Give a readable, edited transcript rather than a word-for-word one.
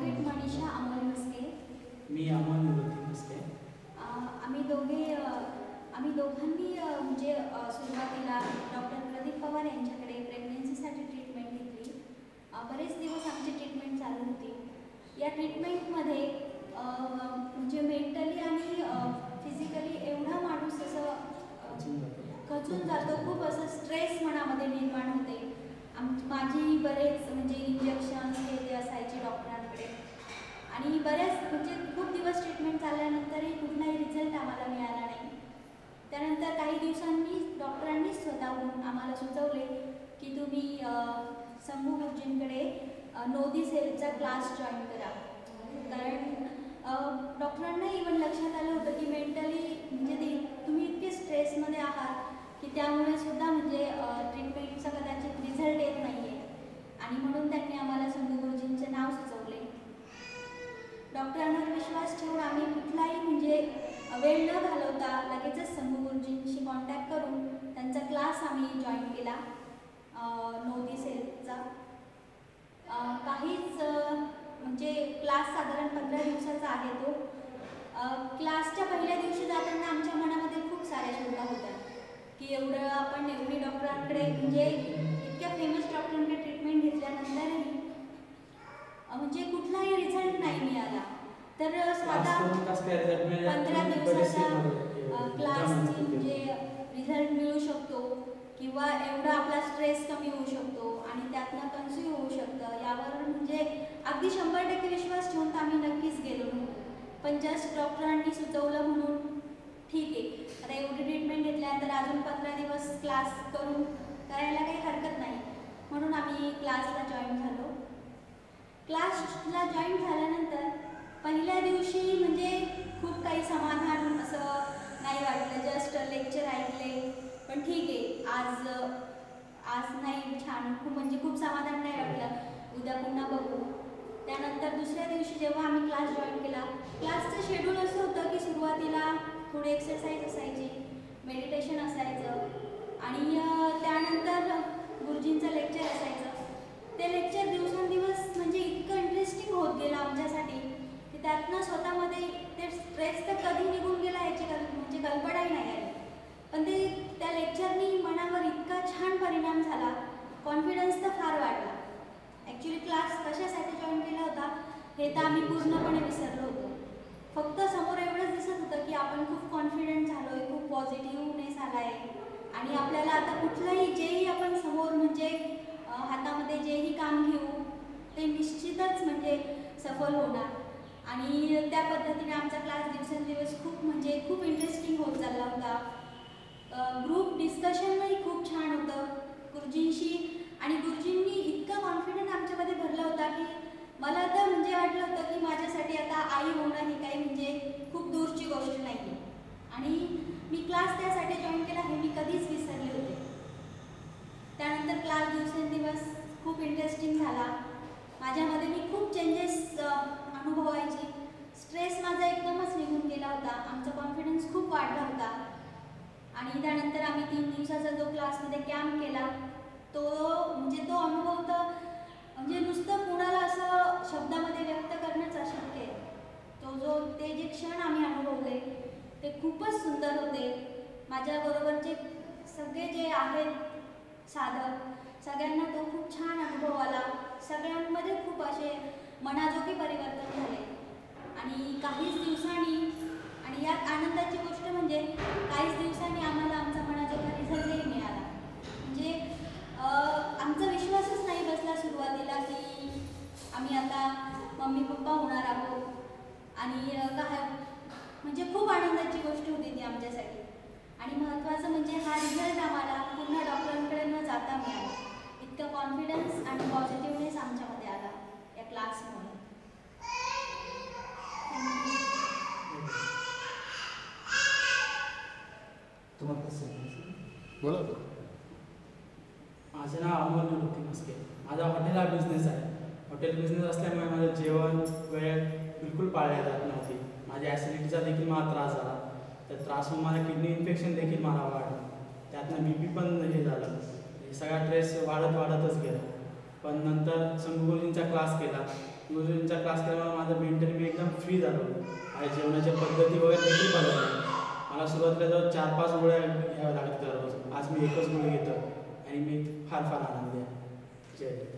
Advocate Manisha Amol Maske. मी अमोल निवृत्ती मस्के. आम्ही दोघांनी म्हणजे सुरुवातीला डॉक्टर प्रदीप पवार यांच्याकडे प्रेग्नन्सीसाठी ट्रीटमेंट घेतली. बरेच दिवस आमची ट्रीटमेंट चालू होती. या ट्रीटमेंटमध्ये म्हणजे मेंटली आणि फिजिकली एवढा माणूस असं खचून जातो, खूप असं स्ट्रेस मनामध्ये निर्माण होते. माझी बरेच म्हणजे इंजेक्शन्स ते असायचे डॉक्टरांकडे आणि बऱ्याच म्हणजे खूप दिवस ट्रीटमेंट चालल्यानंतरही कुठलाही रिझल्ट आम्हाला मिळाला नाही. त्यानंतर काही दिवसांनी डॉक्टरांनी स्वतःहून आम्हाला सुचवले की तुम्ही संभू गुरुजींकडे नोदी सेलचा क्लास जॉईन करा. कारण डॉक्टरांना इव्हन लक्षात आलं होतं की मेंटली म्हणजे तुम्ही इतके स्ट्रेसमध्ये आहात की त्यामुळे सुद्धा म्हणजे ट्रीटमेंटचा कदाचित रिझल्ट येत नाही आहे. आणि म्हणून त्यांनी आम्हाला संभू गुरुजींचे नाव सुचवले. डॉक्टरांवर विश्वास ठेवून आम्ही कुठलाही म्हणजे वेळ न घालवता लगेचच संभू गुरुजींशी कॉन्टॅक्ट करून त्यांचा क्लास आम्ही जॉईन केला नोदी सेलचा. काहीच म्हणजे क्लास साधारण 15 दिवसाचा आहे तो. क्लासच्या पहिल्या दिवशी जाताना आमच्या मनामध्ये खूप साऱ्या शंका होत्या की एवढी डॉक्टरांकडे म्हणजे इतक्या फेमस डॉक्टरांकडे ट्रीटमेंट घेतल्यानंतरही म्हणजे कुठलाही रिझल्ट नाही मिळाला. तर स्वतः 15 दिवसाचा क्लास म्हणजे रिझल्ट मिळू शकतो किंवा एवढा आपला स्ट्रेस कमी होऊ शकतो आणि त्यातनं कन्झ्युम होऊ शकतं यावर म्हणजे अगदी 100% विश्वास ठेवून तर आम्ही नक्कीच गेलो नव्हतो. पण जस्ट डॉक्टरांनी सुचवलं म्हणून ठीक आहे, आता एवढी ट्रीटमेंट घेतल्यानंतर अजून 15 दिवस क्लास करायला काही हरकत नाही म्हणून आम्ही क्लासला जॉईन झालो. क्लासला जॉईन झाल्यानंतर पहिल्या दिवशी म्हणजे खूप काही समाधान असं नाही वाटलं. जस्ट लेक्चर ऐकले पण ठीक आहे, आज नाही छान खूप समाधान नाही वाटलं, उद्या पुन्हा बघू. त्यानंतर दुसऱ्या दिवशी जेव्हा आम्ही क्लास जॉईन केला, क्लासचं शेड्यूल असं होतं की सुरुवातीला थोडी एक्सरसाइज असायची, मेडिटेशन असायचं आणि त्यानंतर गुरुजींचं लेक्चर असायचं. ते लेक्चर दिवसेंदिवस म्हणजे इतकं इंटरेस्टिंग होत गेलं आमच्यासाठी की त्यातनं स्वतःमध्ये ते स्ट्रेस तर कधी निघून गेला याची म्हणजे कल्पनाही नाही आली. पण त्या लेक्चरनी मनावर इतका छान परिणाम झाला, कॉन्फिडन्स तर फार वाढला. ॲक्च्युली क्लास कशासाठी जॉईन केला होता हे तर आम्ही पूर्णपणे विसरलो होतो. फक्त समोर एवढंच दिसत होतं की आपण खूप कॉन्फिडंट झालो आहे, खूप पॉझिटिव्हनेस आला आहे आणि आपल्याला आता कुठलंही जेही आपण समोर म्हणजे हातामध्ये जेही काम घेऊ ते निश्चितच म्हणजे सफल होणार. आणि त्या पद्धतीने आमचा क्लास दिवसेंदिवस खूप इंटरेस्टिंग होत चालला होता. ग्रुप डिस्कशनही खूप छान होतं गुरुजींशी आणि गुरुजींनी इतका कॉन्फिडन्स आमच्यामध्ये भरला होता की मला तर म्हणजे वाटलं होतं की माझ्यासाठी आता आई होणं ही काही म्हणजे खूप दूरची गोष्ट नाही आहे. आणि मी क्लास त्यासाठी जॉईन केला हे मी कधीच विसरले होते. त्यानंतर क्लास दिवसेंदिवस खूप इंटरेस्टिंग झाला. माझ्यामध्ये मी खूप चेंजेस अनुभवायची. स्ट्रेस माझा एकदमच निघून गेला होता. आमचा कॉन्फिडन्स खूप वाढला होता. आणि त्यानंतर आम्ही 3 दिवसाचा जो क्लासमध्ये कॅम्प केला तो अनुभव तर म्हणजे नुसतं कुणाला असं शब्दामध्ये व्यक्त करणंच अशक्य आहे. ते जे क्षण आम्ही अनुभवले ते खूपच सुंदर होते. माझ्याबरोबरचे सगळे जे आहेत साधक सगळ्यांना तो खूप छान अनुभव आला. सगळ्यांमध्ये खूप असे मनाजोगे परिवर्तन झाले. आणि काहीच दिवसांनी आणि यात आनंदाची गोष्ट म्हणजे काहीच दिवसांनी आम्हाला आमचा मनाजोगा रिझल्टही मिळाला. म्हणजे आमचा विश्वासच नाही बसला सुरुवातीला की आम्ही आता मम्मी पप्पा होणार आहोत आणि काय म्हणजे खूप आनंदाची गोष्ट होती ती आमच्यासाठी. आणि महत्त्वाचं म्हणजे हा रिझल्ट आम्हाला पुन्हा डॉक्टरांकडे न जाता मिळाला. इतका कॉन्फिडन्स आणि पॉझिटिव्हनेस आमच्यामध्ये आला या क्लासमुळे. बोला. माझं नाव अमोल निवृत्ती मस्के. माझा हॉटेल हा बिझनेस आहे. हॉटेल बिझनेस असल्यामुळे माझं जेवण वेळ बिलकुल पाळल्या जात नव्हती. माझ्या ॲसिडिटीचा देखील मला त्रास झाला. त्या त्रासमुळे मला किडनी इन्फेक्शन देखील मला वाढलं. त्यातनं BP पण हे झालं. हे सगळा ट्रेस वाढतच गेला. पण नंतर संभू गुरुजींचा क्लास केला. गुरुजींचा क्लास केल्यामुळे माझं मेंटली मी एकदम फ्री झालो. माझ्या जेवणाच्या पद्धती वगैरे देखील बदलल्या. मला सुरुवातीला जवळ 4-5 गोळ्या घ्याव्या लागत दररोज. आज मी एकच गोळी घेतो आणि मी फार फार आनंदी आहे. जय हिंद.